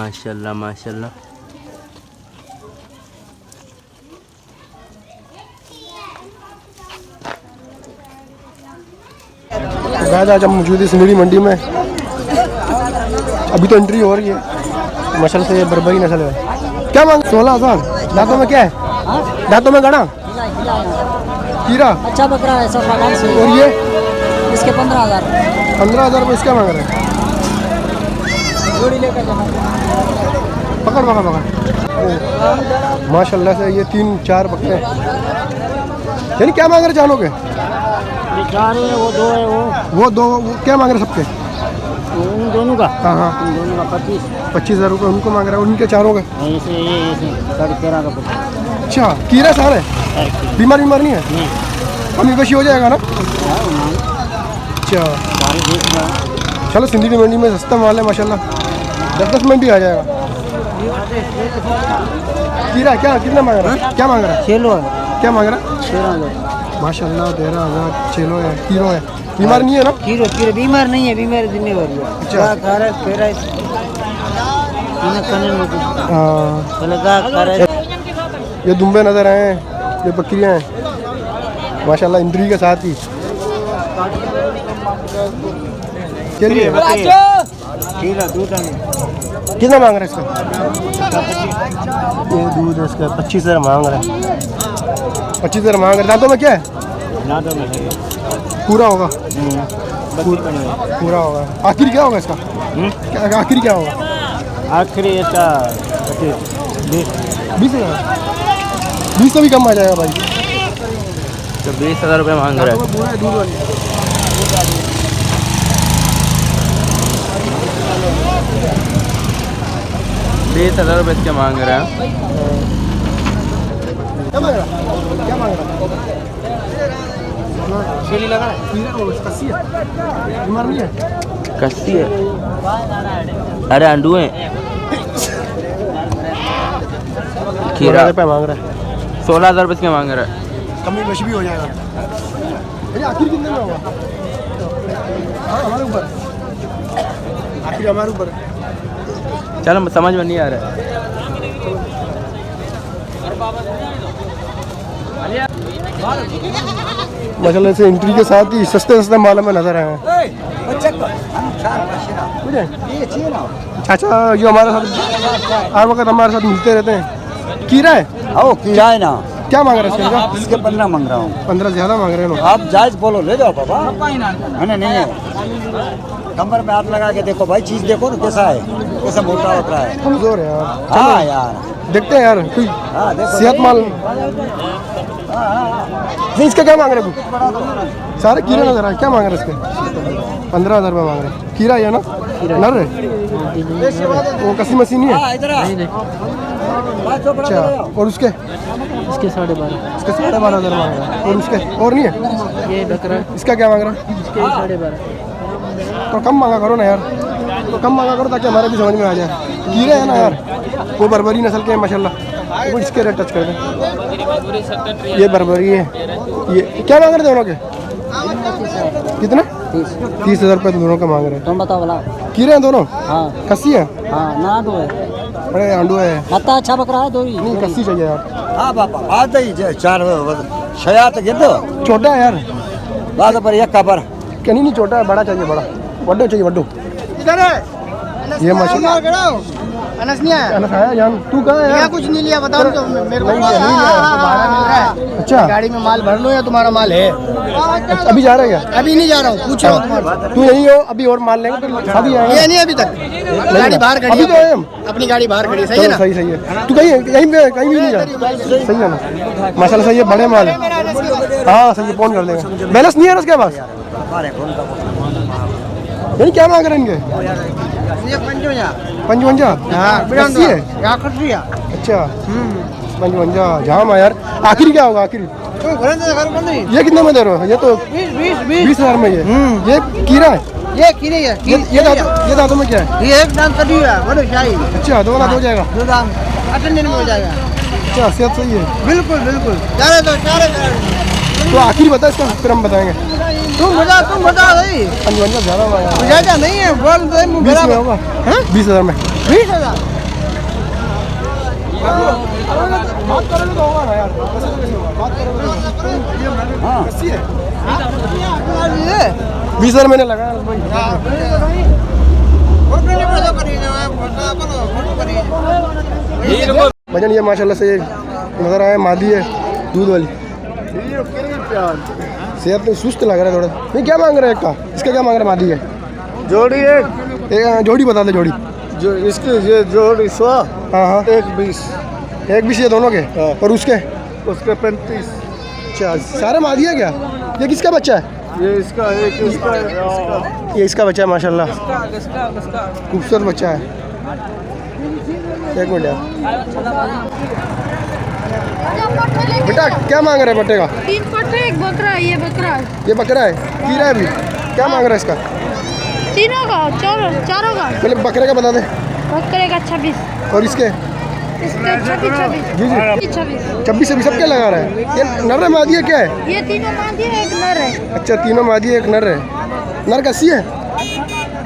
माशाल्लाह माशाल्लाह। आज हम मौजूद है सिंदड़ी मंडी में। अभी तो एंट्री हो रही है। माशाल्लाह से ये बर्बरी नस्ल है। क्या मांग 16,000। दांतों में क्या है? दांतों में गड़ा कीरा। अच्छा बकरा है सब बागान से। और ये इसके 15,000। 15,000 रुपये इसका मांग रहे हैं। पकड़ पकड़ पकड़। माशाल्लाह से ये 3-4 बकरे हैं। यानी क्या मांग रहे जानों के? 4 है वो 2 है वो क्या मांग रहे सबके? उन दोनों का। हाँ हाँ उन दोनों का 25,000 रुपये उनको मांग रहा है। उनके चारों का ऐसे ये 13.5 का पड़ता। अच्छा कीड़ा सारे बीमार नहीं है? कमी बेशी हो जाएगा ना? अच्छा चलो सिंदड़ी मंडी में सस्ता माल है माशाल्लाह। 10-10 मिनट ही आ जाएगा। कीड़ा क्या कितना मांग रहा है? क्या मांग रहा है? चलो क्या मांग रहा है? 13,000। माशाल्लाह 13,000 चलो है। कीड़ो है बीमार नहीं है ना? कीरो बीमार नहीं है। बीमार जिम्मेवारी है। अच्छा ये दुम्बे नजर आए हैं। ये बकरियां हैं माशाल्लाह इंद्री के साथ ही। कितना मांग रहे इसका? ये दूध है इसका 25,000 मांग रहे हैं। 25,000 मांग रहे। दांतों में क्या है? पूरा होगा। पूरा होगा। आखिर क्या होगा इसका? आखिर क्या होगा? आखिरी इसका 20,000। 20 तो भी कम आ जाएगा भाई। तो 20,000 रुपये मांग रहा है। 20,000 रुपये इसके मांग रहे हैं। क्या मांग रहा? क्या मांग रहा? कस्सी है? बीमार नहीं है? कस्सी है। अरे अंडू हैं। खीरा रुपये मांग रहा है। 16,000 रुपये इसके मांग रहा है। कमी बेशी भी हो जाएगा। आखिर कितने में होगा? हाँ हमारे ऊपर। आखिर हमारे ऊपर। चलो समझ में नहीं आ रहा है। माशाल्लाह से एंट्री के साथ ही सस्ते माल में नजर आए हैं। चाचा जो हमारे साथ हर वक्त हमारे साथ मिलते रहते हैं। कीरा है? आओ कीड़ा है ना। क्या मांग रहे हैं इसके 15 मांग रहा हूँ। 15 ज्यादा मांग रहे हैं लोग। आप जायज बोलो ले जाओ बाबा। है ना नहीं है? कमर में हाथ लगा के देखो भाई चीज देखो ना कैसा है। कैसा मोटा होता है। कमजोर है यार। हाँ यार देखते हैं यार कोई सेहत माल। नहीं इसका क्या मांग रहे हैं? सारे कीड़े नजर आए। क्या मांग रहे हैं इसके? 15,000 रुपये मांग रहे हैं। कीड़ा ही है ना? नर है वो कसी मसी नहीं है? अच्छा और उसके? इसके 12.5। इसके 12,500 मांग रहा है। और उसके और नहीं है? ये बकरा इसका क्या मांग रहा है? इसके 12.5। तो कम मांगा करो ना यार। तो कम मांगा करो ताकि हमारे भी समझ में आ जाए। कीड़े हैं ना यार वो बर्बरी नस्ल के हैं माशाल्लाह। वो इसके रेट टच कर दें। ये बर्बरी है। ये क्या मांग रहे थे दोनों के? कितना? 30,000 रुपये दोनों का मांग रहे हैं। तुम बताओ बोला। कीड़े हैं दोनों? हाँ कस्सी है? हाँ ना दो है। बड़े आंडू है। मत्ता अच्छा बकरा है दो ही। नहीं कस्सी चाहिए यार। हाँ बाबा बात ही 4 शयात गिद्दो छोटा है यार। बात पर एक का पर कहीं नहीं छोटा है बड़ा चाहिए। बड़ा वड्डो चाहिए वड्डो। ये माशाल्लाह अनस नहीं आया। अनस आया जान। तू कहाँ है? कुछ नहीं लिया बताओ तो मेरे को नहीं लिया, नहीं लिया। भाड़ा मिल रहा है। अच्छा गाड़ी में माल भर लो या तुम्हारा माल है? अभी जा रहे हैं क्या? अभी नहीं जा रहा हूँ पूछ रहा हूँ तुम्हारे। तू यही हो अभी और माल लेंगे तो अभी आएंगे। ये नहीं अभी तक गाड़ी बाहर खड़ी अभी तो है। है हम। अपनी गाड़ी बाहर खड़ी है। सही है चलो ना? सही है। तू कहीं भी नहीं जा। सही है ना? माशाल्लाह सही है बड़े माल है। हाँ सही है फोन कर देगा। बैलेंस नहीं है ना उसके पास? नहीं क्या मांग रहे हैं इनके? 55। हाँ कस्सी है? अच्छा 55 जाम है यार। आखिर क्या होगा? आखिर ये कितने में दे रहे हो? ये तो 20,000 में। ये कीड़ा है? ये खीरे है। ये दांतों में क्या है? ये एक दांत कटी हुआ है बड़ो शाही। अच्छा 2 दांत हो जाएगा। 2 दांत 8 दिन में हो जाएगा। अच्छा सेहत सही है। बिल्कुल बिल्कुल। तो आखिर बता इसका फिर हम बताएंगे। तुम बता भाई। 55 ज़्यादा हुआ यार। ज्यादा नहीं है बोल दे 20 में होगा? 20,000 में 20,000 बात करोगे तो होगा ना यार, कैसे तो कैसे होगा, बात करोगे तो। हाँ कस्सी है 20,000 मैंने लगाया भाई। भजन ये माशाल्लाह से नज़र आया, मादी है दूध वाली। सेहत तो सुस्त लग रहा है थोड़ा। नहीं क्या मांग रहा है एक का, इसका क्या मांग रहा है? मादी है जोड़ी एक जोड़ी बता दे जोड़ी। जो इसकी ये जोड़ी 100 हाँ हाँ 1,20 1,20 ये दोनों के। और उसके उसके 35 अच्छा सारे मादी है क्या? ये किसका बच्चा है? ये इसका एक इसका ये इसका बच्चा है माशाल्लाह, खूबसूरत बच्चा है। एक मिनट यार बेटा क्या मांग रहा है बट्टे का? 3 पट्टे, एक बकरा है, ये बकरा है। ये बकरा है, कीरा है अभी। क्या मांग रहा है इसका? तीनों का, चारों का। पहले बकरे का बता दे। बकरे का 26, और इसके इसके 26, जी जी 26। 26 अभी सब क्या लगा रहा है? ये नर है मादी है क्या है? ये तीनों मादी है, एक नर है। अच्छा तीनों मादी है, एक नर है। नर कस्सी है?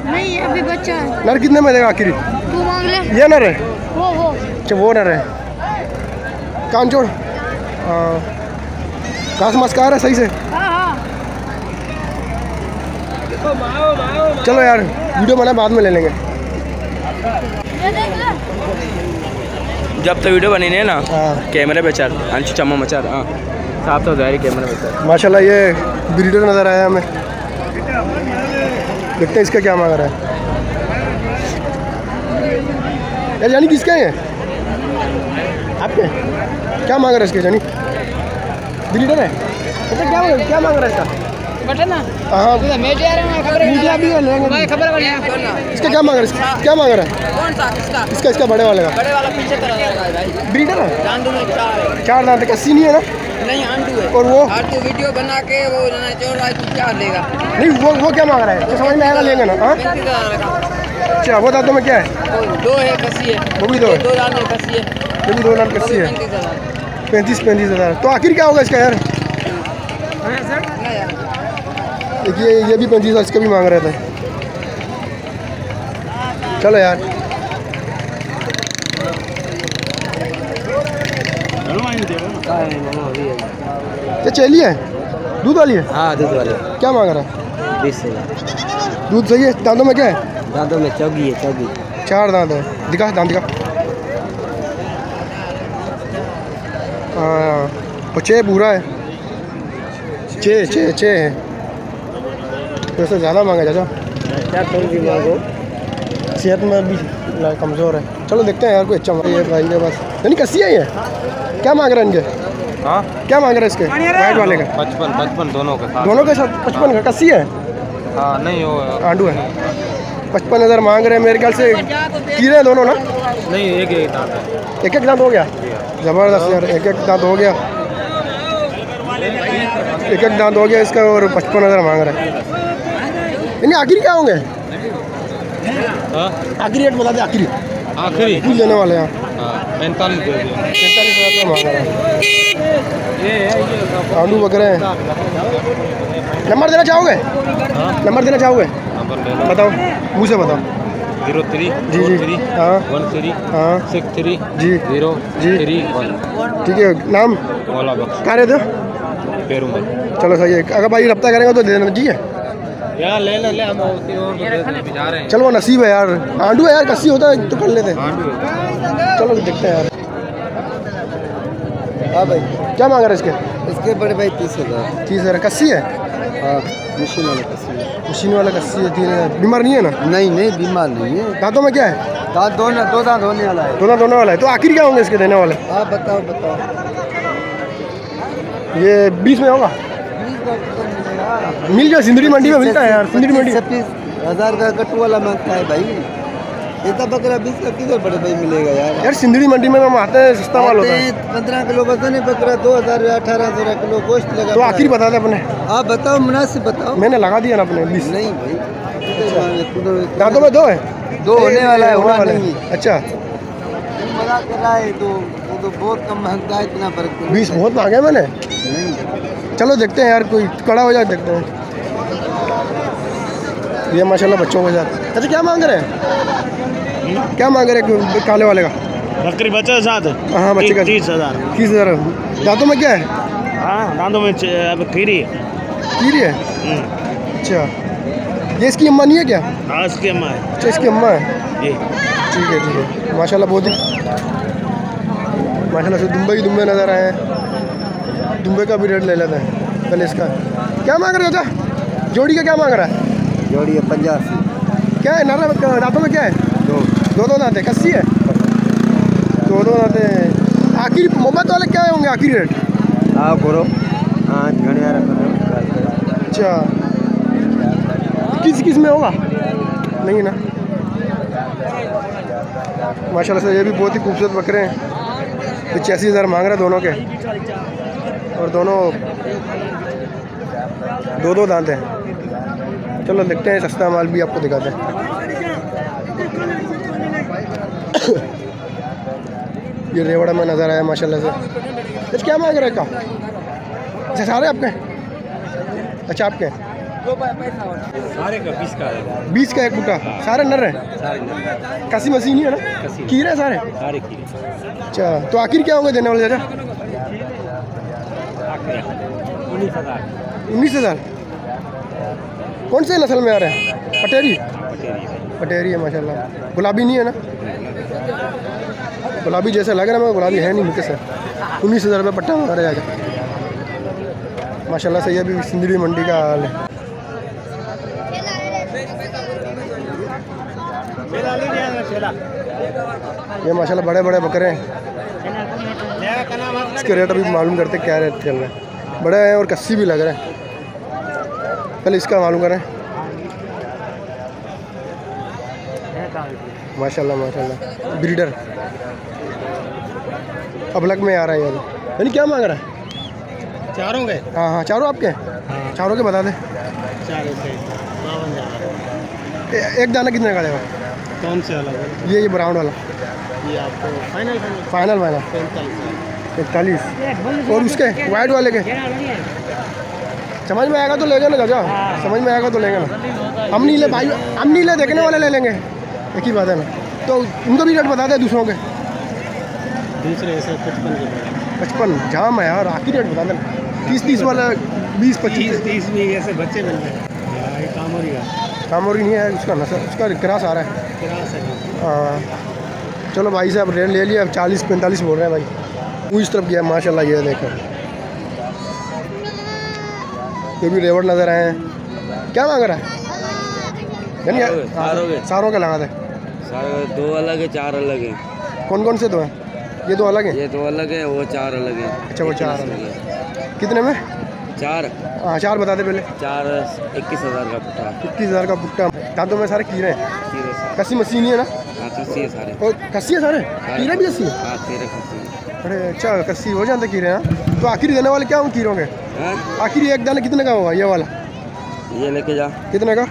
नहीं ये अभी बच्चा है। नर कितने में देगा आखिरी? तू मांग ले। ये नर है? वो अच्छा वो नर है। कान छोड़, घास मास खा रहा है सही से? हाँ। चलो यार वीडियो बना बाद में ले लेंगे। ये देख ले। जब तो वीडियो बनी नहीं है ना हाँ कैमरे पे चल अंश चम्मा मचार। हाँ साफ तो जाहिर कैमरे पे चल। माशाल्लाह ये ब्रीडर नज़र आया हमें। देखते हैं इसका क्या मांग रहा है यार। जानी किसका है? आपके क्या मांग रहा है इसके? जानी ब्रीडर है। अच्छा क्या मांग रहा है इसका? हाँ मीडिया भी है, लेंगे। इसका क्या मांग रहा है? क्या मांग रहा है? इसका बड़े वाले का ब्रीडर है। 4 दांत का सी नहीं है ना? नहीं आंटू है। और वो तू वीडियो बना के वो चोर रहा है, तू क्या लेगा? नहीं वो क्या मांग रहा है? तो समझ में आएगा, लेंगे ना। हाँ 35,000 का। अच्छा वो दांतों में क्या है? 2 है कसी है, वो भी 2 है। 2 दांत में कसी है, ये भी 2 दांत कस्सी है। 35,000। 35,000। तो आखिर क्या होगा इसका यार? ये भी 35,000 इसका भी मांग रहे थे। चलो यार ये चेली है, दूध वाली है। हाँ दूध वाले क्या मांग रहा है? 20,000। दूध सही है। दांतों में क्या है? दांतों में चौगी है, चौगी। 4 दांत है। दिखा दांत दिखा। हाँ और 6 पूरा है। 6 है। वैसे ज़्यादा मांगा चाचा, क्या थोड़ी मांगो। सेहत में भी कमज़ोर है। चलो देखते हैं यार कोई अच्छा ये भाई के पास। नहीं कस्सी है ये? क्या मांग रहा है इनके? हाँ क्या मांग रहा है इसके वाइट वाले का? 55 दोनों का साथ। दोनों के साथ 55 का कस्सी है? हाँ नहीं वो आंडू है। 55,000 मांग रहे हैं मेरे ख्याल से। कीड़े हैं दोनों ना? नहीं एक दांत है। एक दांत हो गया। ज़बरदस्त यार, एक दांत हो गया। एक दांत हो गया इसका और 55,000 मांग रहा है। नहीं आखिरी क्या होंगे? आखिरी रेट बता दे। आखिरी कुछ लेने वाले हैं 45,000 मांग रहा है। आंडू बकरे हैं। नंबर देना चाहोगे? नंबर देना चाहोगे? बताओ, मुँह से बताओ। 03 जी जी हाँ 13 हाँ 63 जी 0 जी 31 ठीक है। नाम मौला बख्श क्या रहते हो? पेरूमल। चलो सही है। अगर भाई रब्ता करेंगे तो दे देना जी है। यार ले हम उसी और जा रहे हैं। चलो वो नसीब है यार। आंडू है यार, कस्सी होता है तो कर लेते हैं। चलो देखते हैं यार। हाँ भाई क्या मांग रहा है इसके? इसके बड़े भाई 30,000। 30,000 कस्सी है? हाँ मशीन वाले कस्सी। मशीन वाला कस्सी है। 3,000 बीमार नहीं है ना? नहीं बीमार नहीं है। दांतों में क्या है? दांत 2 दांत होने वाला है। दोनों वाला है। तो आखिर क्या होंगे इसके देने वाले? हाँ बताओ। ये 20 में होगा? मिल जाए सिंदड़ी मंडी में मिलता है यार। सिंदड़ी मंडी 26,000 का कट्टू वाला मांगता है भाई। इतना बकरा 20 का किधर बड़े भाई मिलेगा यार? यार सिंदड़ी मंडी में हम आते हैं, सस्ता माल होता है। 15 किलो वजन है बकरा, 2,000 1800 किलो गोश्त लगा। तो आखिर बता दे अपने। आप बताओ, मुनासिब बताओ। मैंने लगा दिया ना अपने 20। नहीं भाई दांतों में 2 है? 2 होने वाला है, होने हुआ वाला नहीं। है। अच्छा मजाक कर रहा है तो वो तो बहुत कम महंगा है, इतना फर्क तो 20 बहुत मांगे मैंने। नहीं। चलो देखते हैं यार, कोई कड़ा हो जाए देखते हैं। ये माशाल्लाह बच्चों के साथ। अच्छा क्या मांग रहे हैं? क्या मांग रहे हैं काले वाले का? बकरी बच्चा साथ हाँ बच्चे का 30,000। 30,000। दांतों में क्या है? हाँ दांतों में अब खीरी है। कीरी है। अच्छा, ये इसकी अम्मा नहीं है क्या? हाँ इसकी अम्मा है अच्छा, इसकी अम्मा है। जी। ठीक है माशाल्लाह, बहुत ही माशाल्लाह से दुम्बे नज़र आए हैं। दुम्बे का भी रेट ले लेते हैं पहले इसका। क्या मांग रहे हो चाचा? जोड़ी का क्या मांग रहा है? जोड़ी है 85। क्या है नारा दांतों में क्या है? दो दांत है। कस्सी है? दो दांत है। आखिरी मोहब्बत वाले क्या होंगे आखिरी रेट? हाँ करो। हाँ घड़िया रखो। अच्छा, किस में होगा? नहीं ना। माशाल्लाह से ये भी बहुत ही खूबसूरत बकरे हैं। 85,000 मांग रहे हैं दोनों के, और दोनों दो दांत हैं। चलो देखते हैं, सस्ता माल भी आपको दिखाते हैं। ये रेवड़ा में नज़र आया माशाल्लाह से। कुछ क्या मांग रहे हैं? का अच्छा सारे आपके? अच्छा आपके सारे का 20 का है। 20 का एक बूटा। सारे नर हैं? कसी मसीनी है ना? कीरे हैं सारे? सारे कीड़े। अच्छा, तो आखिर क्या होंगे देने वाले चाचा? 19,000। कौन से नस्ल में आ रहे हैं? पटेरी है माशाल्लाह। गुलाबी नहीं है ना? गुलाबी जैसा लग रहा है, मैं गुलाबी है नहीं मुझे सर। 19,000 रुपये पट्टा मारा जाएगा माशाल्लाह से। ये भी सिंदड़ी मंडी का हाल है। ये माशाल्लाह बड़े बड़े बकरे हैं। इसके रेट अभी मालूम करते क्या रेट चल रहा है। बड़े हैं और कस्सी भी लग रहे हैं। पहले इसका मालूम करें। माशाल्लाह ब्रीडर अबलग में आ रहा है ये। यानी क्या मांग रहा है? चारों के? हाँ चारों आपके? चारों के बता दे। एक दाना कितने का देगा? कौन से अलग है? ये ब्राउन वाला ये आपको फाइनल 45। और उसके वाइट वाले के समझ में आएगा तो लेंगे ना चाचा? समझ में आएगा तो लेंगे ना। हम नहीं ले भाई, हम नहीं ले, देखने वाले ले लेंगे। एक ही बात है ना। तो उनको भी रेट बता दे दूसरों के। दूसरे ऐसे 55 के 55 जाम है यार। आखिरी रेट बता देना। 30 वाला 20-25। 30 में ऐसे बच्चे मिल रहे हैं। कामोरी नहीं है उसका नस्ल, उसका क्रास आ रहा है। हाँ चलो भाई साहब रेट ले लिया। अब 40-45 बोल रहे हैं भाई। वो इस तरफ गया माशाल्लाह। ये देखो, ये भी रेवड़ नज़र आए हैं। क्या मांग रहा है? सारों के लगा दे। सारे 2 अलग है, 4 अलग है। कौन से दो हैं? ये 2 अलग हैं? ये 2 अलग है, वो 4 अलग है। अच्छा, वो 4 अलग है। कितने में? 4। हाँ 4 बता दे पहले। 4 21,000 का पुट्टा। 21,000 का पुट्टा। दांतों में सारे कीड़े हैं। कस्सी मसीनी है ना? हाँ कस्सी है सारे। और कस्सी है सारे? कीड़े भी कस्सी है? हाँ तेरे कस्सी। अरे अच्छा, कस्सी हो जाते कीड़े। हाँ तो आखिरी देने वाले क्या हों कीड़ों के? आखिरी एक दाना कितने का होगा ये वाला? ये लेके जा। कितने का?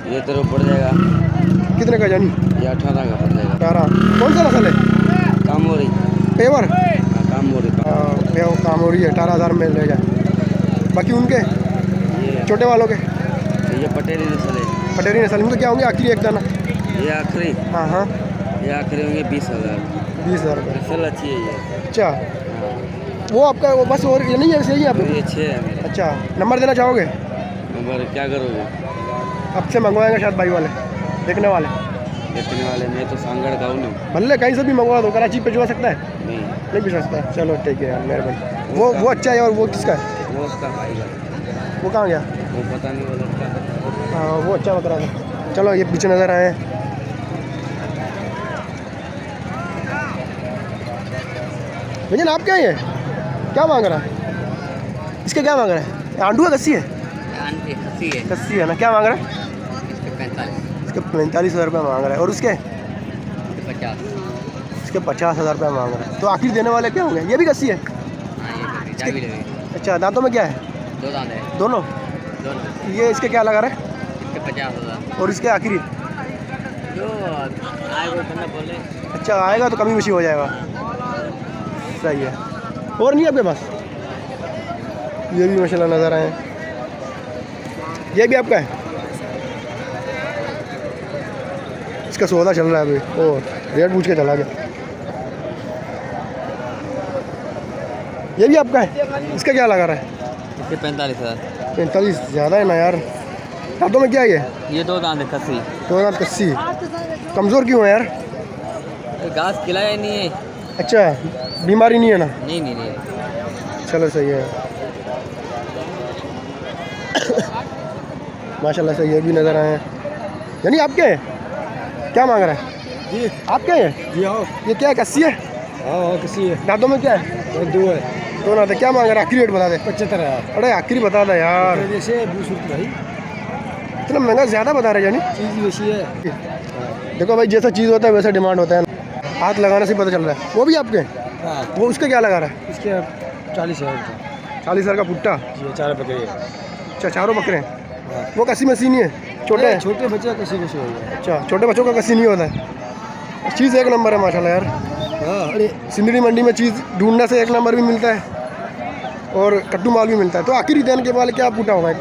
ये तेरे पड़ जाएगा। कितने का जानी? ये 18 का पड़ जाएगा। 18। कौन सा नस्ल है? कामोरी। पेवर? कामोरी। कामोरी 18,000 में ले जाए। बाकी उनके छोटे वालों के? ये पटेरी नस्ल है। पटेरी नस्ल। इनके क्या होंगे आखिरी एक दाना? ये आखिरी? हाँ ये आखिरी होंगे 20,000। 20,000 रुपये। नस्ल अच्छी है ये। अच्छा, वो आपका वो बस और ये नहीं है? सही है आप? ये 6 है मेरे। अच्छा, नंबर देना चाहोगे? नंबर क्या करोगे? अब से मंगवाएंगे शायद भाई वाले, देखने वाले। देखने वाले मैं तो सांगड़ का हूँ ना। भले कहीं से भी मंगवा दो। कराची भिजवा सकता है? नहीं भिजवा सकता है। चलो ठीक है यार, मेहरबानी। वो अच्छा है। और वो किसका है? वो उसका भाई का। वो कहाँ गया? वो पता नहीं वो लड़का। हाँ वो अच्छा बकरा था। चलो ये पीछे नज़र आए हैं। भैया आप क्या है? क्या मांग रहा है? इसके क्या मांग रहा है? आंडू है कस्सी है? कस्सी है ना। क्या मांग रहा है? इसके 45,000 रुपये मांग रहा है। और उसके? 50। इसके 50,000 रुपये मांग रहा है। तो आखिर देने वाले क्या होंगे? ये भी कस्सी है? अच्छा, दांतों में क्या है? 2 दांत है। दोनों? ये इसके क्या लगा रहा है? इसके 50,000। और इसके आखिरी? जो आएगा बंदा बोले। अच्छा, आएगा तो कमी बेशी हो जाएगा। सही है। और नहीं आपके पास? ये भी माशाल्लाह नज़र आए हैं। ये भी आपका है? इसका सौदा चल रहा है अभी। ओ रेट पूछ के चला गया। ये भी आपका है? इसका क्या लगा रहा है? इसके 45,000। 45 ज़्यादा है ना यार। दांतों में क्या है ये 2 दांत है खस्सी। 2080। कमज़ोर क्यों है यार? घास खिलाया ही नहीं है। अच्छा, बीमारी नहीं है ना? नहीं नहीं नहीं। चलो सही है। माशाल्लाह से ये भी नज़र आए हैं। यानी आपके हैं? क्या मांग रहा है जी आपके हैं? जी हाँ ये क्या है, कस्सी है? हाँ किसी है दांतों में क्या है? 2 है। दोनों आते। क्या मांग रहा है? आखिरी रेट बता दे। 75,000 अरे आखिरी बता दे यार। जैसे 20 रुपये भाई इतना महंगा ज़्यादा बता रहे यानी। चीज़ वैसी है। देखो भाई, जैसा चीज़ होता है वैसा डिमांड होता है। हाथ लगाने से पता चल रहा है। वो भी आपके हैं? हाँ वो उसका क्या लगा रहा है? इसके 40,000 का 40,000 का पुट्टा। ये 4 बकरे है। अच्छा, चारों बकरे हैं। वो कस्सी मसी नहीं है? छोटे हैं? छोटे बच्चे किसी को हो गया। अच्छा, छोटे बच्चों का कस्सी नहीं होता है। चीज़ एक नंबर है माशाल्लाह यार। हाँ अरे सिंदड़ी मंडी में चीज़ ढूंढने से एक नंबर भी मिलता है और कट्टू माल भी मिलता है। तो आखिरी दिन के बाद क्या पुट्टा होगा?